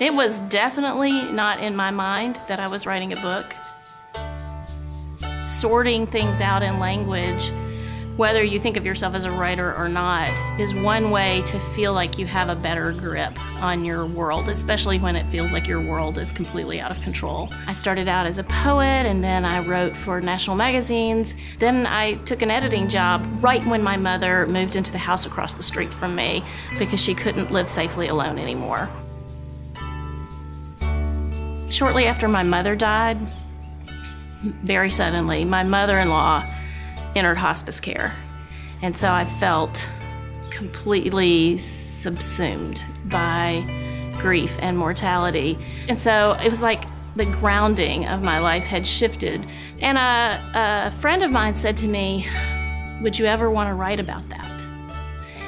It was definitely not in my mind that I was writing a book. Sorting things out in language, whether you think of yourself as a writer or not, is one way to feel like you have a better grip on your world, especially when it feels like your world is completely out of control. I started out as a poet, and then I wrote for national magazines. Then I took an editing job right when my mother moved into the house across the street from me because she couldn't live safely alone anymore. Shortly after my mother died, very suddenly, my mother-in-law entered hospice care. And so I felt completely subsumed by grief and mortality. And so it was like the grounding of my life had shifted. And a friend of mine said to me, "Would you ever want to write about that?"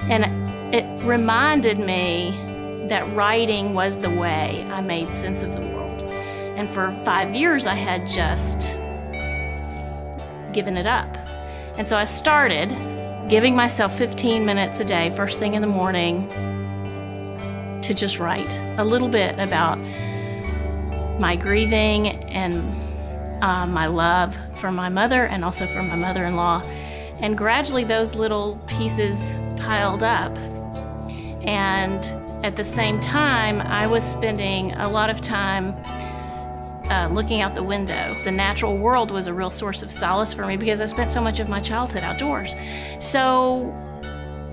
And it reminded me that writing was the way I made sense of the world. And for 5 years, I had just given it up. And so I started giving myself 15 minutes a day, first thing in the morning, to just write a little bit about my grieving and my love for my mother and also for my mother-in-law. And gradually those little pieces piled up. And at the same time, I was spending a lot of time looking out the window. The natural world was a real source of solace for me because I spent so much of my childhood outdoors. So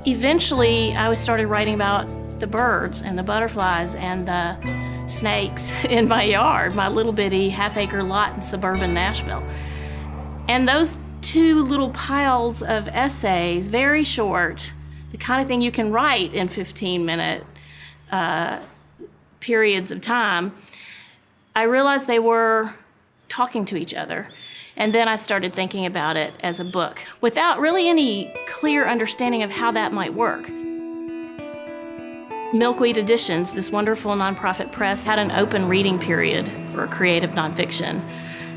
eventually I started writing about the birds and the butterflies and the snakes in my yard, my little bitty half-acre lot in suburban Nashville. And those two little piles of essays, very short, the kind of thing you can write in 15-minute periods of time, I realized they were talking to each other. And then I started thinking about it as a book without really any clear understanding of how that might work. Milkweed Editions, this wonderful nonprofit press, had an open reading period for creative nonfiction.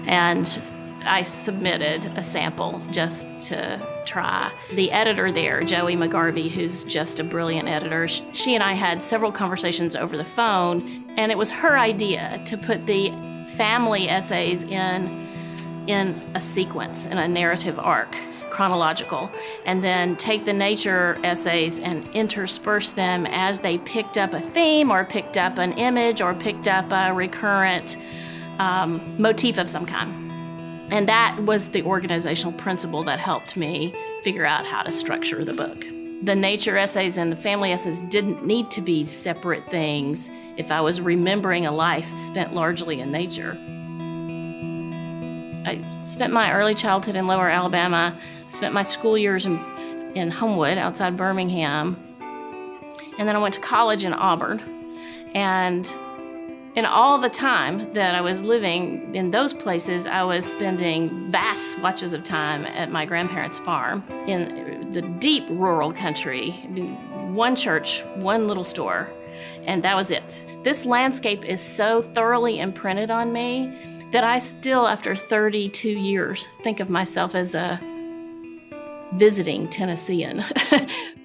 And I submitted a sample just to try. The editor there, Joey McGarvey, who's just a brilliant editor, she and I had several conversations over the phone, and it was her idea to put the family essays in a sequence, in a narrative arc, chronological, and then take the nature essays and intersperse them as they picked up a theme or picked up an image or picked up a recurrent motif of some kind. And that was the organizational principle that helped me figure out how to structure the book. The nature essays and the family essays didn't need to be separate things if I was remembering a life spent largely in nature. I spent my early childhood in Lower Alabama, spent my school years in Homewood outside Birmingham, and then I went to college in Auburn. And in all the time that I was living in those places, I was spending vast swatches of time at my grandparents' farm in the deep rural country. One church, one little store, and that was it. This landscape is so thoroughly imprinted on me that I still, after 32 years, think of myself as a visiting Tennessean.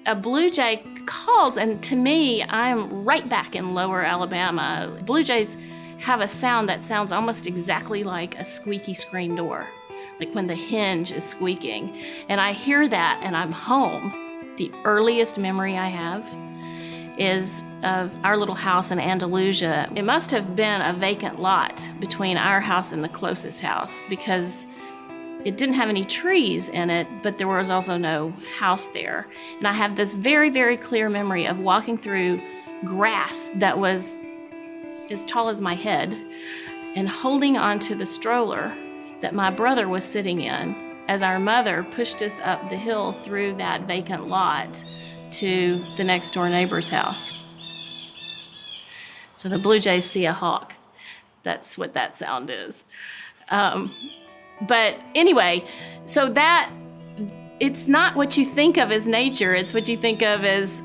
A blue jay calls, and to me, I'm right back in Lower Alabama. Blue jays have a sound that sounds almost exactly like a squeaky screen door, like when the hinge is squeaking. And I hear that, and I'm home. The earliest memory I have is of our little house in Andalusia. It must have been a vacant lot between our house and the closest house because it didn't have any trees in it, but there was also no house there. And I have this very, very clear memory of walking through grass that was as tall as my head and holding onto the stroller that my brother was sitting in as our mother pushed us up the hill through that vacant lot to the next door neighbor's house. So the blue jays see a hawk. That's what that sound is. But anyway, so that, it's not what you think of as nature, it's what you think of as,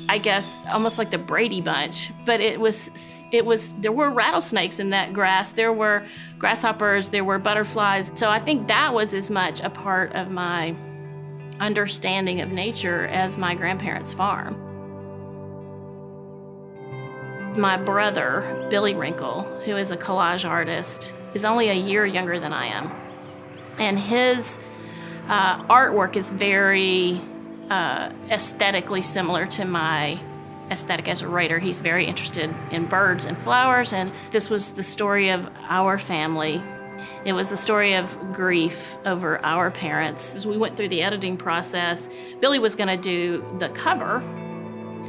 I guess, almost like the Brady Bunch. But there were rattlesnakes in that grass, there were grasshoppers, there were butterflies. So I think that was as much a part of my understanding of nature as my grandparents' farm. My brother, Billy Wrinkle, who is a collage artist, is only a year younger than I am. And his artwork is very aesthetically similar to my aesthetic as a writer. He's very interested in birds and flowers, and this was the story of our family. It was the story of grief over our parents. As we went through the editing process, Billy was going to do the cover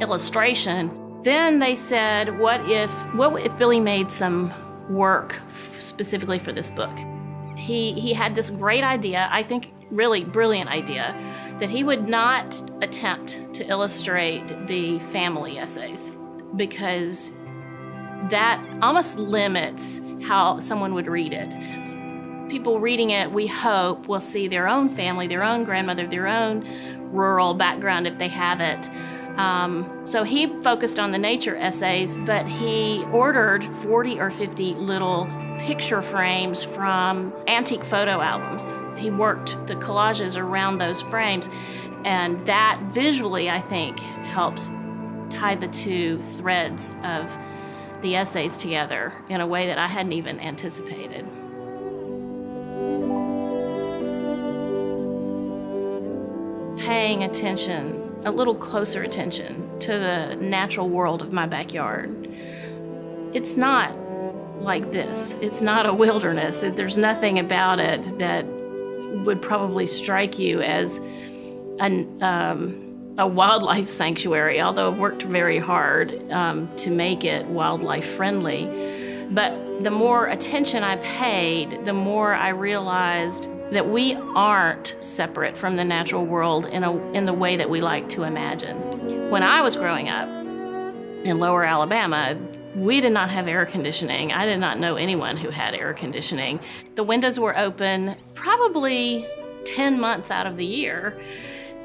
illustration. Then they said, what if Billy made some work specifically for this book? He had this great idea, I think really brilliant idea, that he would not attempt to illustrate the family essays because that almost limits how someone would read it. People reading it, we hope, will see their own family, their own grandmother, their own rural background if they have it. So he focused on the nature essays, but he ordered 40 or 50 little picture frames from antique photo albums. He worked the collages around those frames, and that visually, I think, helps tie the two threads of the essays together in a way that I hadn't even anticipated. Paying attention, a little closer attention to the natural world of my backyard. It's not like this. It's not a wilderness. There's nothing about it that would probably strike you as a wildlife sanctuary, although I've worked very hard to make it wildlife friendly. But the more attention I paid, the more I realized that we aren't separate from the natural world in the way that we like to imagine. When I was growing up in Lower Alabama, we did not have air conditioning. I did not know anyone who had air conditioning. The windows were open probably 10 months out of the year.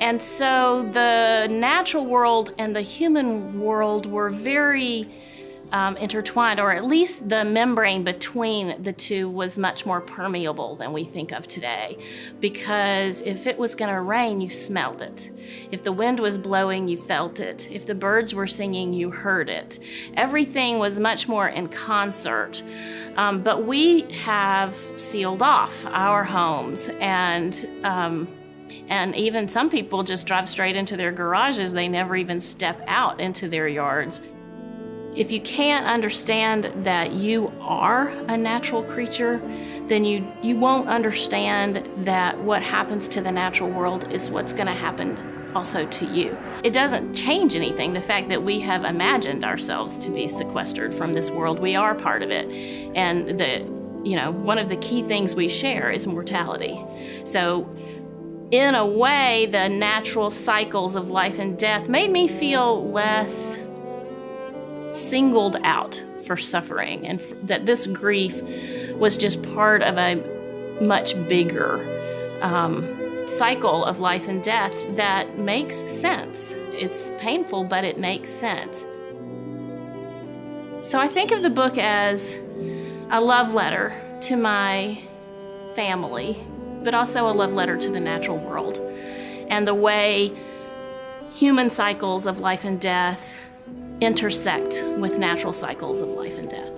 And so the natural world and the human world were very intertwined, or at least the membrane between the two was much more permeable than we think of today. Because if it was going to rain, you smelled it. If the wind was blowing, you felt it. If the birds were singing, you heard it. Everything was much more in concert. But we have sealed off our homes, and even some people just drive straight into their garages. They never even step out into their yards. If you can't understand that you are a natural creature, then you won't understand that what happens to the natural world is what's going to happen also to you. It doesn't change anything, the fact that we have imagined ourselves to be sequestered from this world. We are part of it. And one of the key things we share is mortality. So in a way, the natural cycles of life and death made me feel less singled out for suffering, and that this grief was just part of a much bigger cycle of life and death that makes sense. It's painful, but it makes sense. So I think of the book as a love letter to my family, but also a love letter to the natural world and the way human cycles of life and death intersect with natural cycles of life and death.